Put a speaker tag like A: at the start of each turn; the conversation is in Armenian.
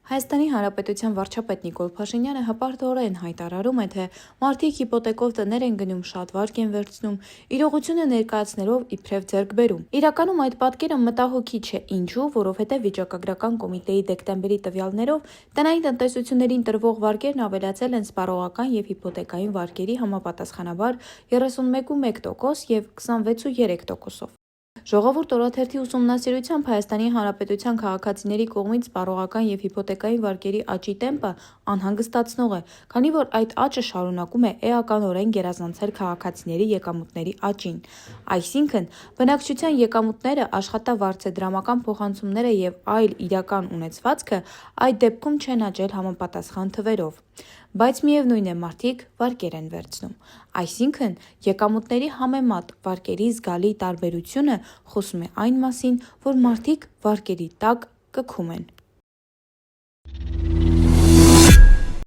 A: Հայաստանի Հանրապետության վարչապետ Նիկոլ Փաշինյանը հպարտորեն հայտարարում է, թե մարդիկ հիպոթեկով տներ են գնում, շատ վարկ են վերցնում, իրողությունը ներկայացնելով իբրև ձեռքբերում։ Իրականում այդ պատկերը մտահոգիչ է, ինչու, որովհետև վիճակագրական կոմիտեի դեկտեմբերի տվյալներով տնային տնտեսություններին տրվող վարկերն ավելացել են սպառողական և հիպոթեկային վարկերի համապատասխանաբար 31.1% և 26.3%-ով։ Ժողովուրդ օրաթերթի ուսումնասիրությամբ Հայաստանի Հանրապետության քաղաքացիների կողմից սպառողական և հիպոթեկային վարկերի աճի տեմպը անհանգստացնող է, քանի որ այդ աճը շարունակում է էականորեն գերազանցել քաղաքացիների եկամուտների աճին։ Այսինքն, բնակչության եկամուտները, աշխատավարձ-դրամական փոխանցումները և այլ իրական ունեցվածքը այդ դեպքում չեն աճել համապատասխան թվերով։ Բայց միևնույն է, մարդիկ վարկեր են վերցնում։ Այսինքն, եկամուտների համեմատ վարկերի զգալի տարբերությունը խոսում է այն մասին, որ մարդիկ վարկերի տակ կգում են։